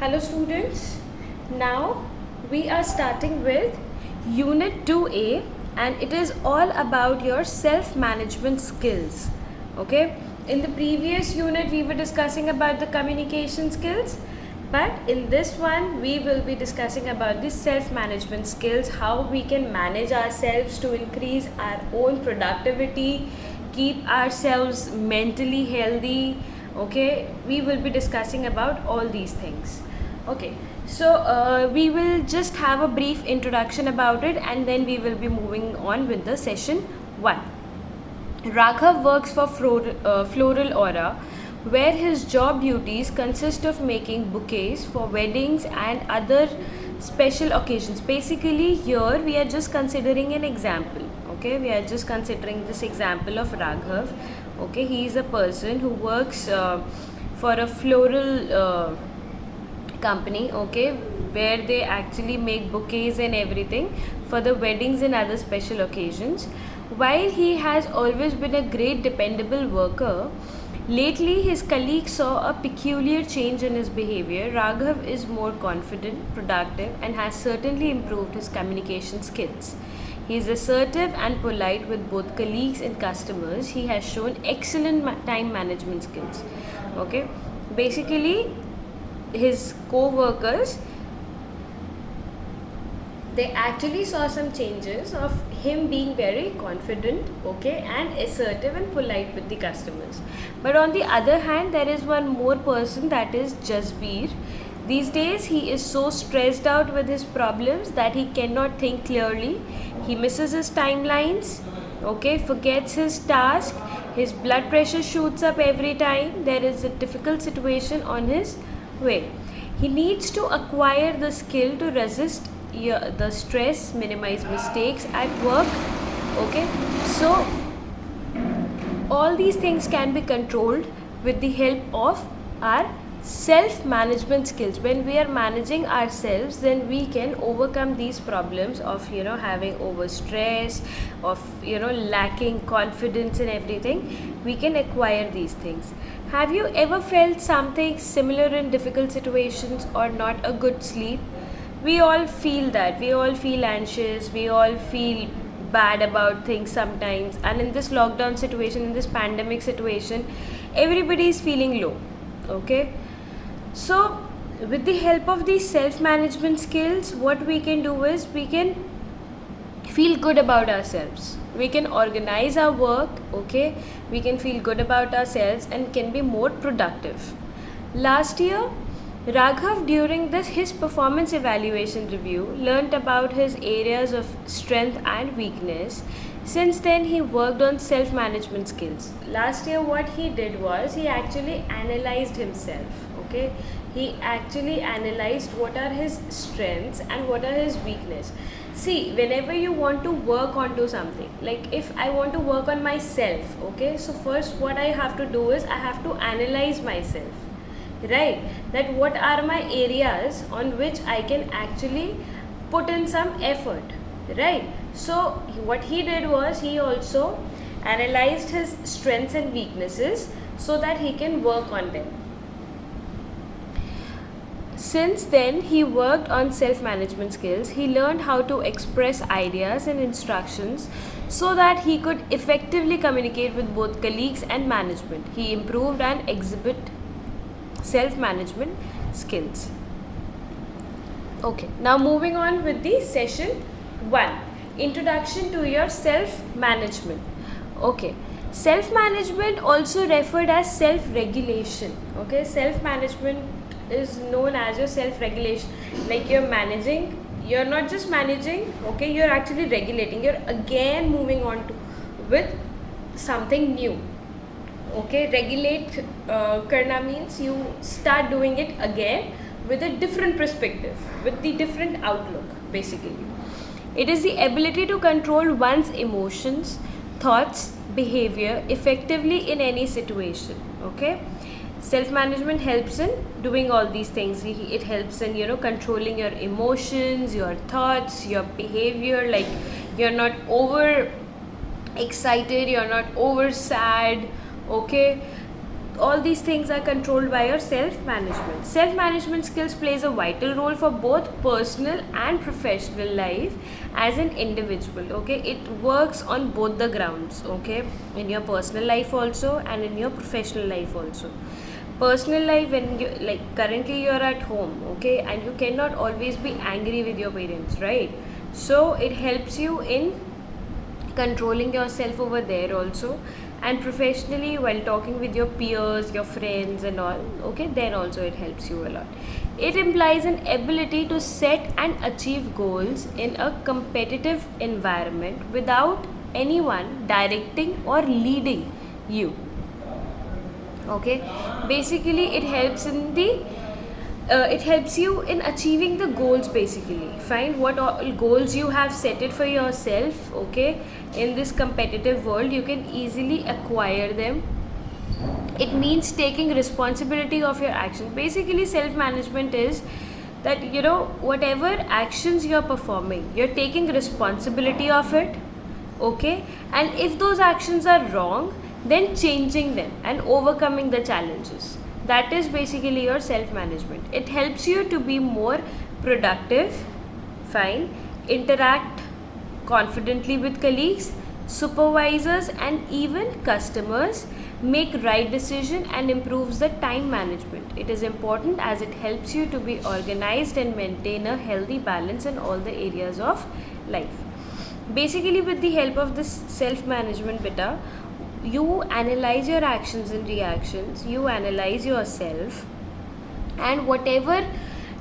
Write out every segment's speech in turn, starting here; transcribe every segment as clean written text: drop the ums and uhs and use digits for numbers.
Hello students, now we are starting with Unit 2A and it is all about your self-management skills. Okay, in the previous unit we were discussing about the communication skills, but in this one we will be discussing about the self-management skills, how we can manage ourselves to increase our own productivity, keep ourselves mentally healthy. Okay, we will be discussing about all these things. Okay, so we will just have a brief introduction about it and then we will be moving on with the session 1. Raghav works for Floral Aura, where his job duties consist of making bouquets for weddings and other special occasions. Basically, here we are just considering an example. Okay, we are just considering this example of Raghav. Okay, he is a person who works for a floral company, okay, where they actually make bouquets and everything for the weddings and other special occasions. While he has always been a great dependable worker, lately his colleagues saw a peculiar change in his behavior. Raghav is more confident, productive, and has certainly improved his communication skills. He is assertive and polite with both colleagues and customers. He has shown excellent time management skills. Okay, basically his co-workers, they actually saw some changes of him being very confident, okay, and assertive and polite with the customers. But on the other hand, there is one more person, that is Jasbir. These days he is so stressed out with his problems that he cannot think clearly. He misses his timelines, okay, forgets his task, his blood pressure shoots up every time there is a difficult situation on his way. He needs to acquire the skill to resist the stress, minimize mistakes at work. Okay, so all these things can be controlled with the help of our self-management skills. When we are managing ourselves, then we can overcome these problems of having over stress, of lacking confidence and everything. We can acquire these things. Have you ever felt something similar in difficult situations or not a good sleep? We all feel that. We all feel anxious. We all feel bad about things sometimes. And in this lockdown situation, in this pandemic situation, everybody is feeling low. Okay? So, with the help of these self-management skills, what we can do is we can feel good about ourselves. We can organize our work, okay? We can feel good about ourselves and can be more productive. Last year, Raghav, during his performance evaluation review, learnt about his areas of strength and weakness. Since then, he worked on self-management skills. Last year, what he did was he actually analyzed himself. Okay, he actually analyzed what are his strengths and what are his weakness. See, whenever you want to work onto something, like if I want to work on myself, okay, so first what I have to do is I have to analyze myself, right? That what are my areas on which I can actually put in some effort, right? So what he did was he also analyzed his strengths and weaknesses so that he can work on them. Since then, he worked on self-management skills. He learned how to express ideas and instructions so that he could effectively communicate with both colleagues and management. He improved and exhibit self-management skills. Okay, now moving on with the session 1. Introduction to your self-management. Okay, self-management also referred as self-regulation. Okay, self-management is known as your self-regulation. Like you're managing, you're not just managing, okay, you're actually regulating. You're again moving on to with something new. Okay, regulate karna means you start doing it again with a different perspective, with the different outlook, basically. It is the ability to control one's emotions, thoughts, behavior effectively in any situation. Okay, self-management helps in doing all these things. It helps in controlling your emotions, your thoughts, your behavior. Like you're not over excited, you're not over sad, okay, all these things are controlled by your self-management. Self-management skills plays a vital role for both personal and professional life as an individual. Okay, it works on both the grounds. Okay, in your personal life also and in your professional life also. Personal life, when you, like currently you're at home, okay, and you cannot always be angry with your parents, right? So it helps you in controlling yourself over there also. And professionally, while talking with your peers, your friends and all, okay, then also it helps you a lot. It implies an ability to set and achieve goals in a competitive environment without anyone directing or leading you. Okay, basically it helps in the it helps you in achieving the goals. Basically find what all goals you have set it for yourself. Okay, in this competitive world you can easily acquire them. It means taking responsibility of your actions. Basically self management is that, you know, whatever actions you're performing, you're taking responsibility of it. Okay, and if those actions are wrong, then changing them and overcoming the challenges. That is basically your self management. It helps you to be more productive, fine, interact confidently with colleagues, supervisors and even customers, make right decision and improves the time management. It is important as it helps you to be organized and maintain a healthy balance in all the areas of life. Basically with the help of this self management beta, you analyze your actions and reactions, you analyze yourself, and whatever,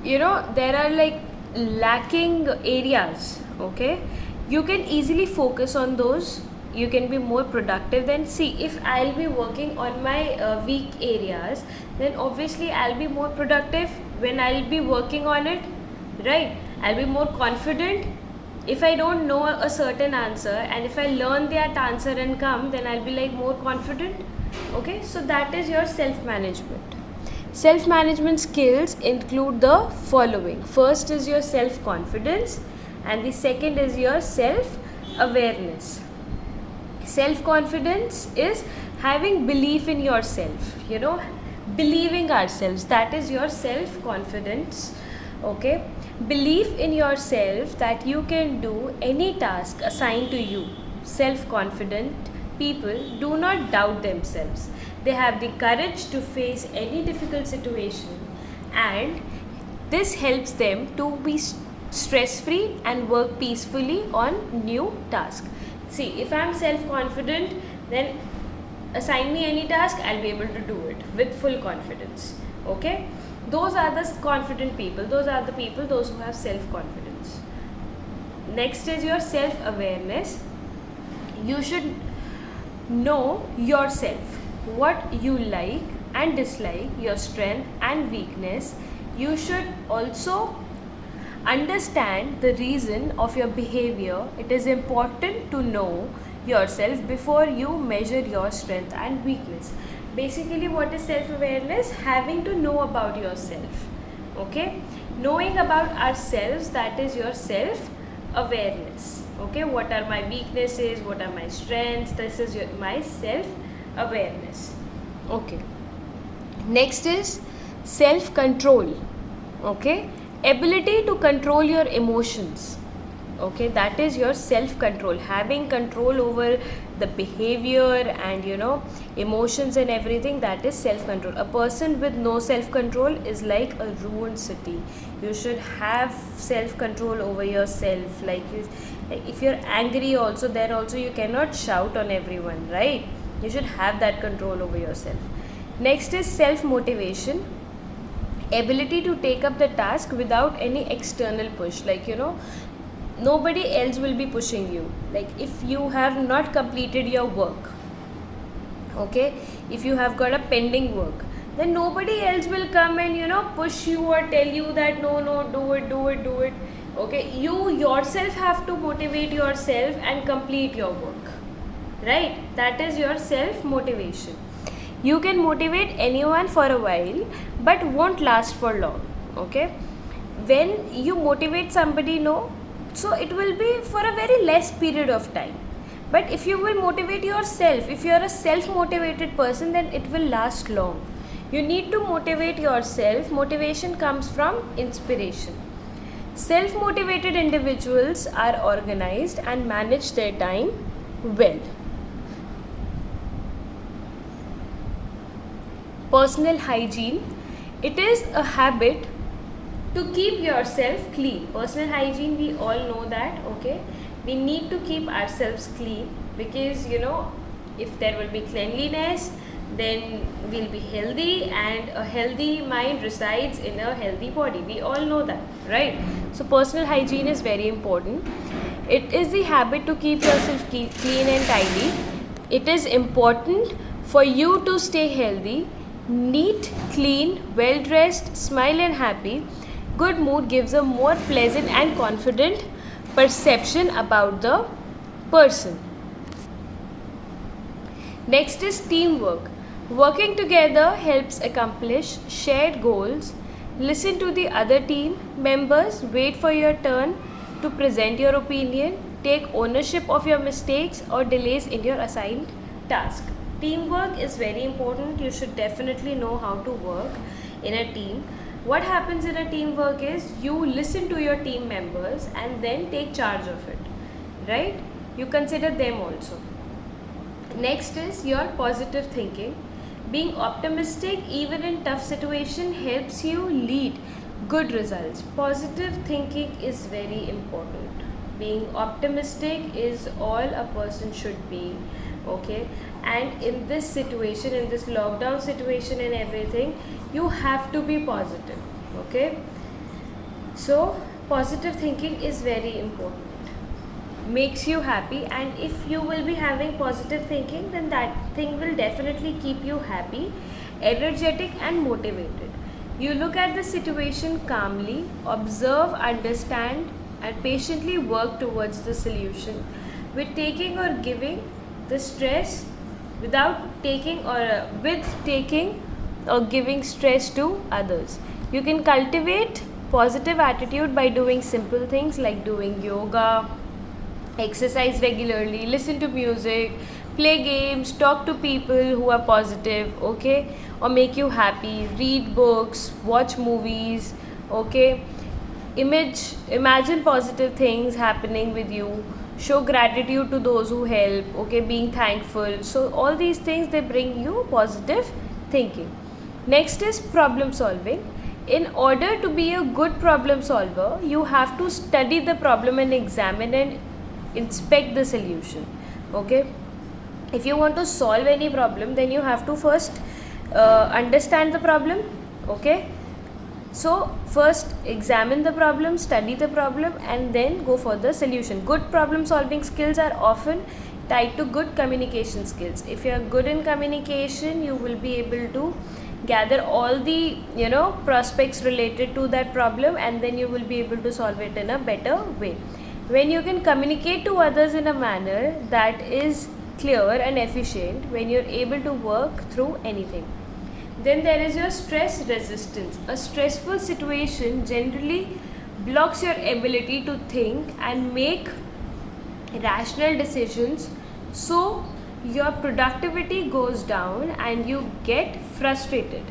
you know, there are like lacking areas, okay, you can easily focus on those. You can be more productive. Then see, if I'll be working on my weak areas, then obviously I'll be more productive when I'll be working on it, right? I'll be more confident. If I don't know a certain answer and if I learn that answer and come, then I'll be like more confident. Okay, so that is your self management. Self management skills include the following. First is your self confidence, and the second is your self awareness. Self confidence is having belief in yourself, you know, believing ourselves. That is your self confidence. Okay, belief in yourself that you can do any task assigned to you. Self confident people do not doubt themselves. They have the courage to face any difficult situation, and this helps them to be stress free and work peacefully on new tasks. See, if I am self confident, then assign me any task, I'll be able to do it with full confidence. Okay, those are the confident people. Those are the people, those who have self confidence. Next is your self awareness. You should know yourself, what you like and dislike, your strength and weakness. You should also understand the reason of your behavior. It is important to know yourself before you measure your strength and weakness. Basically, what is self awareness? Having to know about yourself. Okay, knowing about ourselves, that is your self awareness. Okay, what are my weaknesses, what are my strengths? This is my self awareness. Okay, next is self control. Okay, ability to control your emotions. Okay, that is your self control, having control over the behavior and, you know, emotions and everything. That is self control. A person with no self control is like a ruined city. You should have self control over yourself. Like if you're angry also, then also you cannot shout on everyone, right? You should have that control over yourself. Next is self motivation. Ability to take up the task without any external push. Like, you know, nobody else will be pushing you. Like if you have not completed your work, okay, if you have got a pending work, then nobody else will come and, you know, push you or tell you that no, do it. Okay, you yourself have to motivate yourself and complete your work, right? That is your self motivation. You can motivate anyone for a while but won't last for long. Okay, when you motivate somebody, no, so it will be for a very less period of time. But if you will motivate yourself, if you are a self-motivated person, then it will last long. You need to motivate yourself. Motivation comes from inspiration. Self-motivated individuals are organized and manage their time well. Personal hygiene. It is a habit to keep yourself clean. Personal hygiene, we all know that, okay? We need to keep ourselves clean because, if there will be cleanliness, then we'll be healthy, and a healthy mind resides in a healthy body. We all know that, right? So personal hygiene is very important. It is the habit to keep yourself clean and tidy. It is important for you to stay healthy, neat, clean, well dressed, smile and happy. Good mood gives a more pleasant and confident perception about the person. Next is teamwork. Working together helps accomplish shared goals. Listen to the other team members, wait for your turn to present your opinion, take ownership of your mistakes or delays in your assigned task. Teamwork is very important. You should definitely know how to work in a team. What happens in a teamwork is you listen to your team members and then take charge of it, right? You consider them also. Next is your positive thinking. Being optimistic even in tough situation helps you lead good results. Positive thinking is very important. Being optimistic is all a person should be, okay? And in this situation, in this lockdown situation and everything, you have to be positive, okay? So positive thinking is very important, makes you happy, and if you will be having positive thinking, then that thing will definitely keep you happy, energetic and motivated. You look at the situation calmly, observe, understand and patiently work towards the solution with taking or giving the stress without taking or with taking or giving stress to others. You can cultivate positive attitude by doing simple things like doing yoga, exercise regularly, listen to music, play games, talk to people who are positive, okay, or make you happy, read books, watch movies, okay, imagine positive things happening with you, show gratitude to those who help, okay, being thankful. So all these things, they bring you positive thinking. Next is problem solving. In order to be a good problem solver, you have to study the problem and examine and inspect the solution, okay? If you want to solve any problem, then you have to first understand the problem, okay? So first examine the problem, study the problem and then go for the solution. Good problem solving skills are often tied to good communication skills. If you are good in communication, you will be able to gather all the prospects related to that problem, and then you will be able to solve it in a better way. When you can communicate to others in a manner that is clear and efficient, when you're able to work through anything. Then there is your stress resistance. A stressful situation generally blocks your ability to think and make rational decisions, so your productivity goes down and you get frustrated.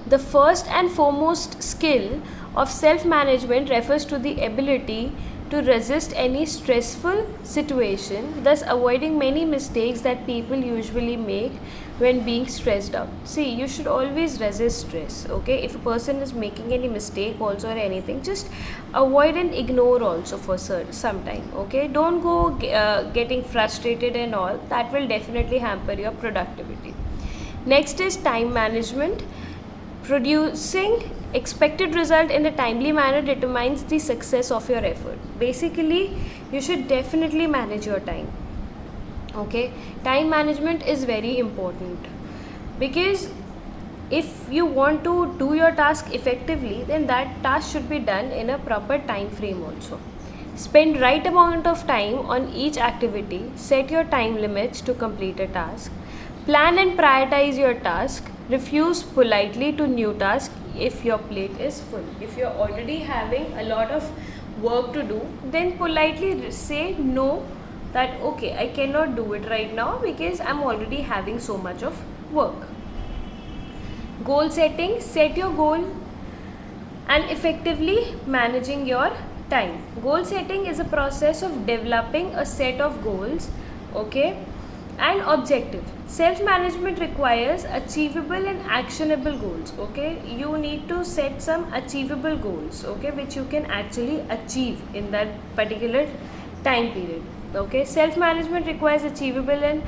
The first and foremost skill of self-management refers to the ability to resist any stressful situation, thus avoiding many mistakes that people usually make when being stressed out. See, you should always resist stress, okay? If a person is making any mistake also or anything, just avoid and ignore also for some time, okay? Don't go getting frustrated and all. That will definitely hamper your productivity. Next is time management. Producing expected result in a timely manner determines the success of your effort. Basically, you should definitely manage your time, okay? Time management is very important because if you want to do your task effectively, then that task should be done in a proper time frame also. Spend right amount of time on each activity. Set your time limits to complete a task. Plan and prioritize your task. Refuse politely to new tasks if your plate is full. If you're already having a lot of work to do, then politely say no that okay, I cannot do it right now because I'm already having so much of work. Goal setting, set your goal and effectively managing your time. Goal setting is a process of developing a set of goals, okay, and objective. Self management requires achievable and actionable goals, okay. You need to set some achievable goals, okay, which you can actually achieve in that particular time period, okay. Self management requires achievable and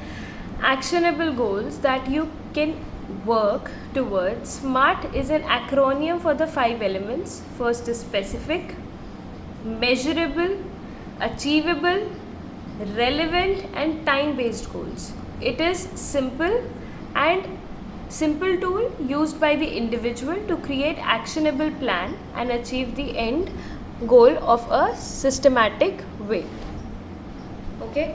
actionable goals that you can work towards. SMART is an acronym for the 5 elements. First is specific, measurable, achievable, relevant and time based goals. It is simple tool used by the individual to create actionable plan and achieve the end goal of a systematic way, okay.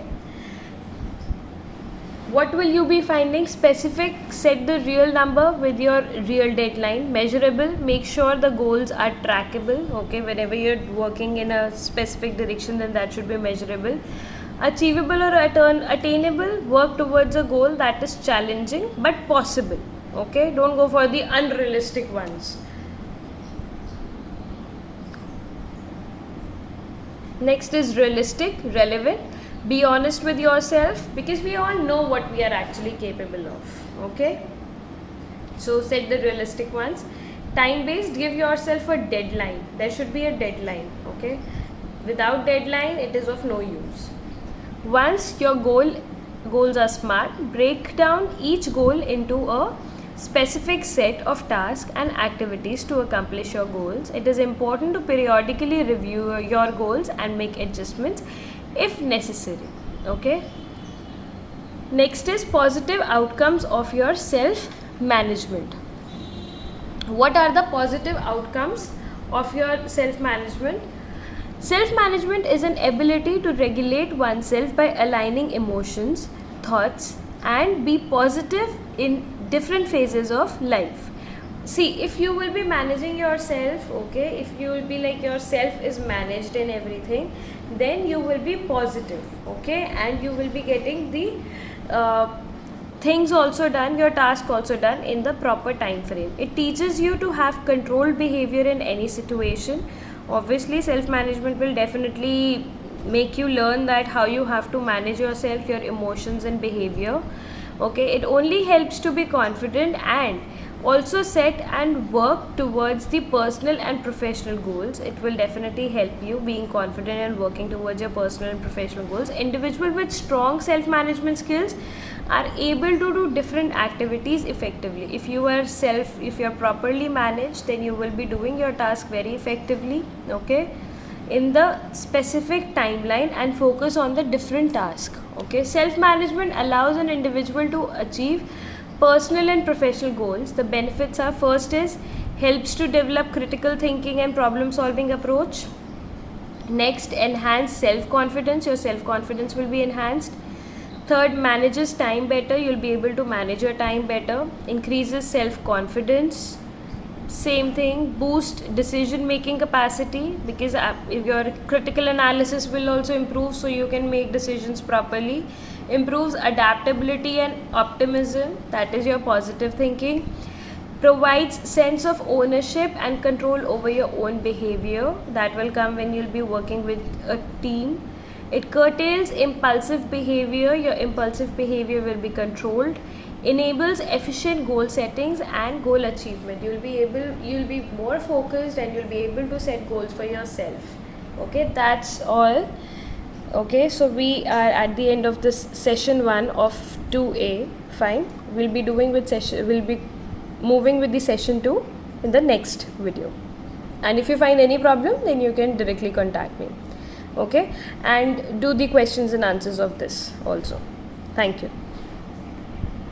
What will you be finding? Specific, set the real number with your real deadline. Measurable, make sure the goals are trackable, okay. Whenever you're working in a specific direction, then that should be measurable. Achievable or attainable, work towards a goal that is challenging but possible, okay. Don't go for the unrealistic ones. Next is realistic, relevant. Be honest with yourself because we all know what we are actually capable of, okay. So set the realistic ones. Time based, give yourself a deadline. There should be a deadline, okay. Without deadline, it is of no use. Once your goals are SMART, break down each goal into a specific set of tasks and activities to accomplish your goals. It is important to periodically review your goals and make adjustments if necessary, okay. Next is positive outcomes of your self management. What are the positive outcomes of your self management? Self management is an ability to regulate oneself by aligning emotions, thoughts and be positive in different phases of life. See, if you will be managing yourself, okay, if you will be like yourself is managed in everything, then you will be positive, okay, and you will be getting the things also done, your task also done in the proper time frame. It teaches you to have controlled behavior in any situation. Obviously, self management will definitely make you learn that how you have to manage yourself, your emotions and behavior, okay. It only helps to be confident and also set and work towards the personal and professional goals. It will definitely help you being confident and working towards your personal and professional goals. Individuals with strong self management skills are able to do different activities effectively. If you are properly managed, then you will be doing your task very effectively, okay, in the specific timeline and focus on the different task, okay. Self management allows an individual to achieve personal and professional goals. The benefits are: first is helps to develop critical thinking and problem solving approach. Next, enhance self confidence. Your self confidence will be enhanced. Third, manages time better. You'll be able to manage your time better. Increases self confidence. Same thing, boost decision making capacity because if your critical analysis will also improve, so you can make decisions properly. Improves adaptability and optimism, that is your positive thinking. Provides sense of ownership and control over your own behavior, that will come when you'll be working with a team. It curtails impulsive behavior, your impulsive behavior will be controlled. Enables efficient goal settings and goal achievement. You'll be more focused and you'll be able to set goals for yourself, okay. That's all, okay. So we are at the end of this session 1 of 2A. Fine, we'll be moving with the session 2 in the next video, and if you find any problem, then you can directly contact me, okay, and do the questions and answers of this also. Thank you.